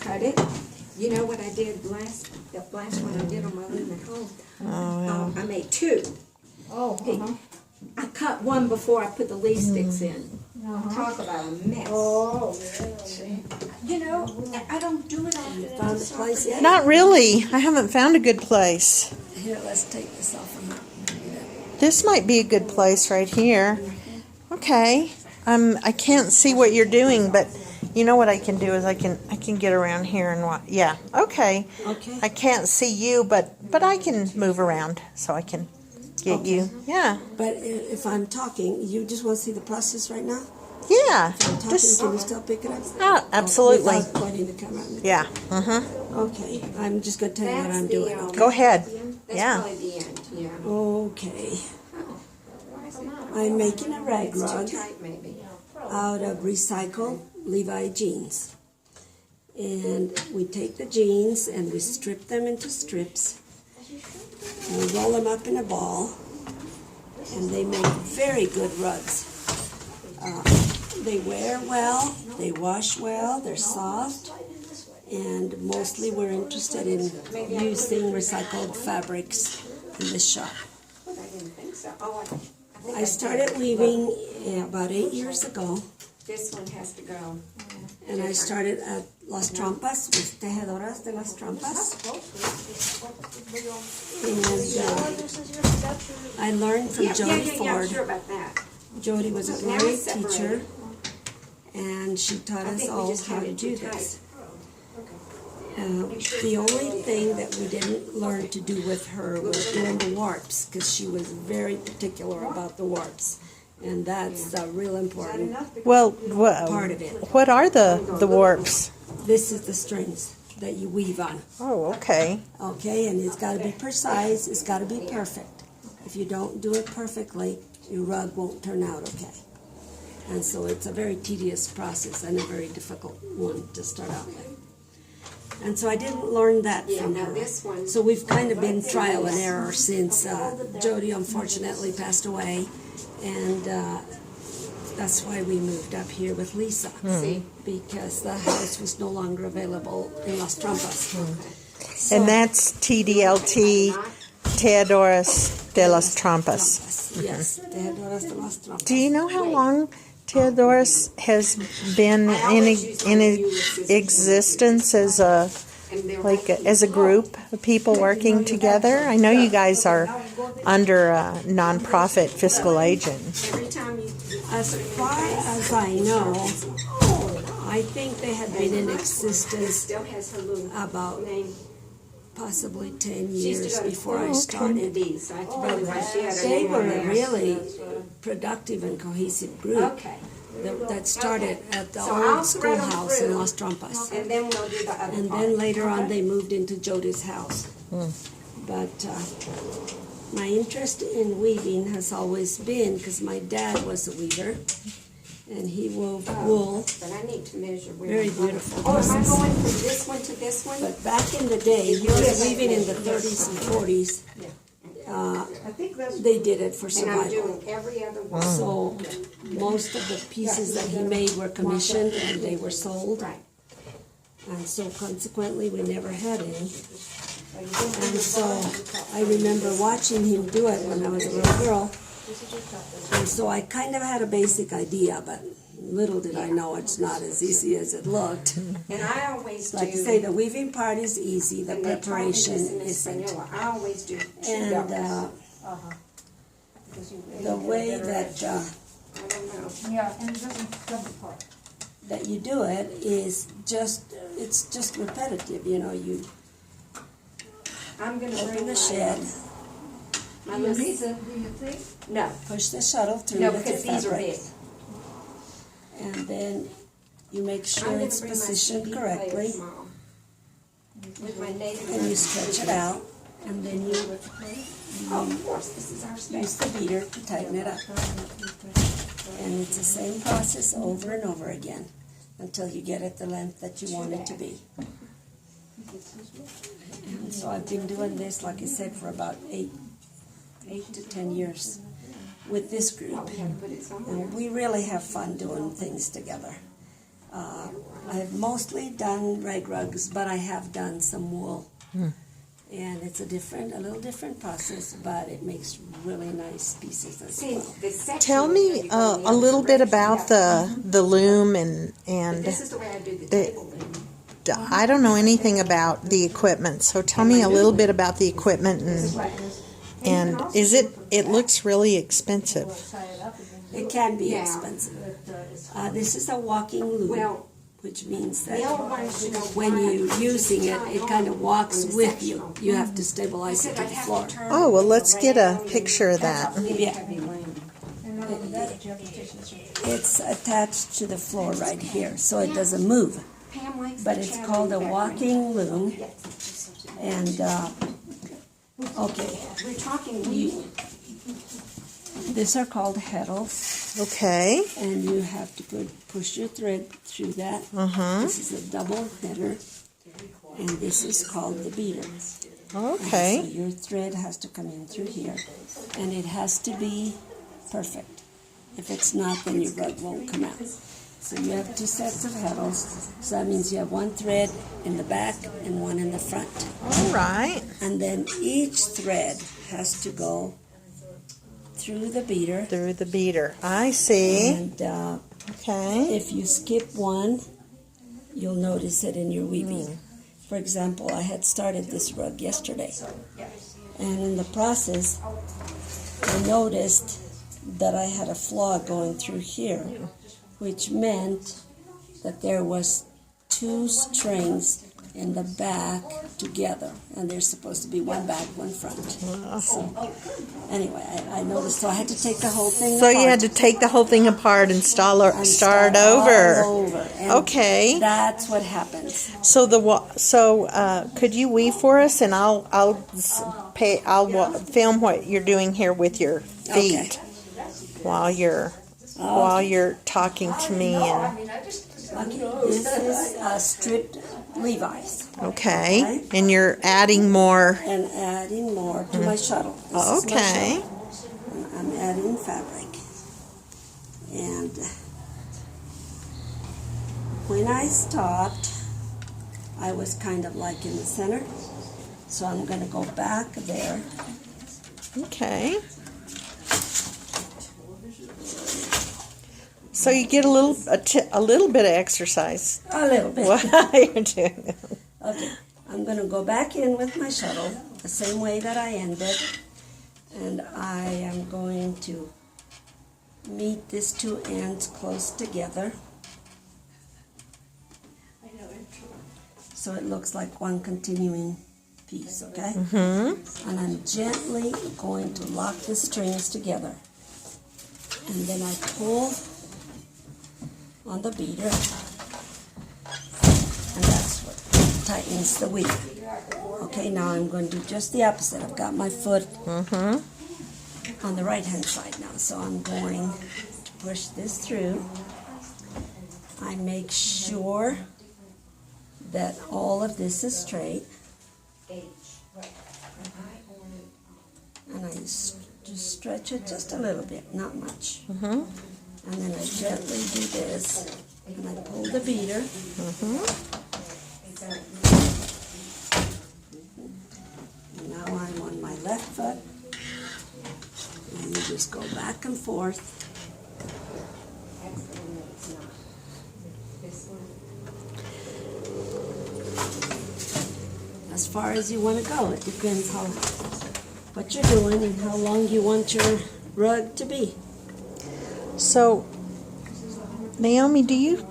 Cut it. You know what I did the last one I did on my living at home? I made two. I cut one before I put the leaf sticks in. Talk about a mess. You know, I don't do it often. Found a place yet? Not really. I haven't found a good place. Here, let's take this off from her. This might be a good place right here. Okay. I can't see what you're doing, but you know what I can do is I can get around here and watch. Yeah. Okay. Okay. I can't see you, but I can move around so I can get you. Yeah. But if I'm talking, you just want to see the process right now? Yeah. If I'm talking, Just can you still pick it up? absolutely. Without pointing the camera at me. Yeah. Okay. I'm just going to tell you what I'm doing. Okay? Go ahead. That's Yeah. probably the end, yeah. Okay. I'm making a rag It's too rug tight, maybe. out of recycled Levi jeans. And we take the jeans and we strip them into strips. And we roll them up in a ball. And they make very good rugs. They wear well, they wash well, they're soft. And mostly we're interested in using recycled fabrics in this shop. I didn't think so. Oh, I think I started weaving about 8 years ago. this one has to go. And I started at Las Trampas with Tejedoras de las Trampas. And I learned from Jody I'm Ford. sure about that. Jody was a Now great it's separated. teacher, and she taught I us think we all just how had to it do too this. tight. The only thing that we didn't learn to do with her was doing the warps, because she was very particular about the warps. And that's real important. Well, Part of it. what are the warps? This is the strings that you weave on. Oh, okay. Okay, and it's got to be precise, it's got to be perfect. If you don't do it perfectly, your rug won't turn out okay. And so it's a very tedious process and a very difficult one to start out with. And so I didn't learn that from Now her. this one. So we've kind of been trial and error since Jody unfortunately passed away. And that's why we moved up here with Lisa. See? Because the house was no longer available in Las Trampas. So- And that's TDLT, Teodoras de las Trampas. Yes, Tejedoras de las Trampas. Do you know how long Teodoras has been in existence as a group of people working together? I know you guys are under a nonprofit fiscal agent. Every time you As far as I know, I think they had been in existence still has her little about name. possibly 10 She used to years go to before I school started. these. So I probably why she had her They name were on a there. really productive and cohesive group Okay. that started at the So I'll old thread 'em schoolhouse in through. Las Trampas. And then we'll do the other And part. then later on, they moved into Jody's house. But my interest in weaving has always been because my dad was a weaver, and he wove wool. But I need to measure where. Very I'm going. beautiful Oh, am I pieces. going from this one to this one? But back in the day, he was weaving in the 30s and 40s. They did it for And I'm survival. doing every other one. So most of the pieces that he made were commissioned and they were sold. Right. And so consequently, we never had any. And so I remember watching him do it when I was a little girl. And so I kind of had a basic idea, but little did I know it's not as easy as it looked. And I always do. Like I say, the weaving part is easy, the and they taught me this preparation in isn't. Espanol. I always do two And doubles. the way that I don't know. Yeah, and it doesn't come apart. that you do it is it's just repetitive. You know, you I'm gonna open bring the shed, my little piece. Do you think? No, push the shuttle through no, with the because these are fabric, big. and then you make I'm sure gonna it's bring my positioned CD player correctly, small. With my native. and you stretch it out, and then you Oh, of course, this is our use space. the beater to tighten it up. And it's the same process over and over again until you get it the length that you want it to be. And so I've been doing this, like I said, for about 8 to 10 years with this group. We had to put it somewhere. And we really have fun doing things together. I've mostly done rag rugs, but I have done some wool. And it's a little different process, but it makes really nice pieces as See, well. the section Tell where me you go in the a little other bit direction. about the loom and This is the way I do the the- table loom. I don't know anything about the equipment, so tell me a little bit about the equipment and is it looks really expensive. It can be Yeah. expensive. This is a walking loom, Well, which means the that old ones you don't when buy, you're using it, it kind of walks on the with you. sectional. You have to I stabilize it said to I'd the have floor. to turn Oh, well, it let's get a around picture of that. and big Yeah. heavy loom. And not only that, but you have to take this. It's attached to the floor right here, so it doesn't move. Pam likes But the it's chattery called a back walking loom. And, okay, We're talking weaving. these are called heddles. Okay. And you have to push your thread through that. This is a double header. And this is called the beater. So Okay. your thread has to come in through here, and it has to be perfect. If it's not, then your rug won't come out. So you have 2 sets of heddles. So that means you have 1 thread in the back and 1 in the front. All right. And then each thread has to go through the beater. Through the beater. I see. And Okay. if you skip one, you'll notice it in your weaving. For example, I had started this rug yesterday. And in the process, I noticed that I had a flaw going through here, which meant that there was 2 strings in the back together, and there's supposed to be 1 back, 1 front. So, anyway, I noticed, so I had to take the whole thing So apart. you had to take the whole thing apart and start and over. all over. And Okay. that's what happens. So could you weave for us, and I'll film what you're doing here with your feet while you're talking to me. And Okay, this is stripped Levi's. okay, and you're adding more. And adding more to my shuttle. This is my Okay. shuttle. And I'm adding fabric. And when I stopped, I was kind of like in the center. So I'm going to go back there. Okay. So you get a little bit of exercise A little bit. while you're doing it. Okay, I'm going to go back in with my shuttle the same way that I ended, and I am going to meet these 2 ends close together so it looks like one continuing piece, okay? And I'm gently going to lock the strings together, and then I pull on the beater, and that's what tightens the weave. Okay, now I'm going to do just the opposite. I've got my foot on the right hand side now, so I'm going to push this through. I make sure that all of this is straight, and I just stretch it just a little bit, not much. And then I gently do this, and I pull the beater. And now I'm on my left foot, and you just go back and forth. As far as you want to go, it depends what you're doing and how long you want your rug to be. So, Naomi, does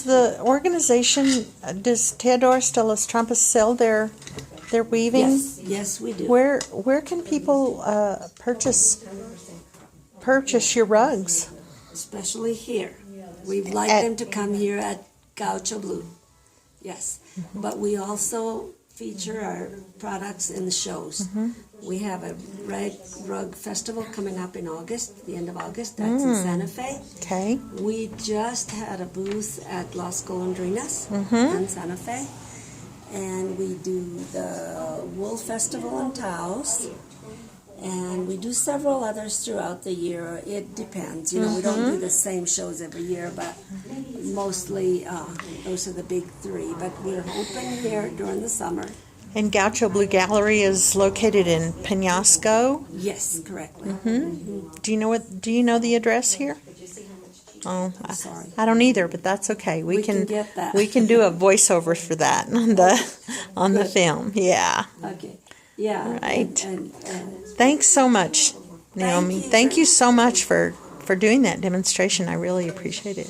the organization, does Teodorus de las Trampas sell their weaving? Yes, we do. Where can people purchase your rugs? Especially here. We'd like them to come here at Gaucho Blue. Yes. But we also feature our products in the shows. We have a rug festival coming up in August, the end of August. That's in Santa Fe. Okay. We just had a booth at Las Golondrinas in Santa Fe. And we do the Wool Festival in Taos. And we do several others throughout the year. It depends. You know, we don't do the same shows every year, but mostly those are the big three. But we're open here during the summer. And Gaucho Blue Gallery is located in Penasco. Yes, correctly. Do you know the address here? Oh, Sorry. I don't either, but that's okay. We can get that. We can do a voiceover for that on the film. Yeah. Okay. Yeah. Right. And Thanks so much, Naomi. you. Thank you so much for doing that demonstration. I really appreciate it.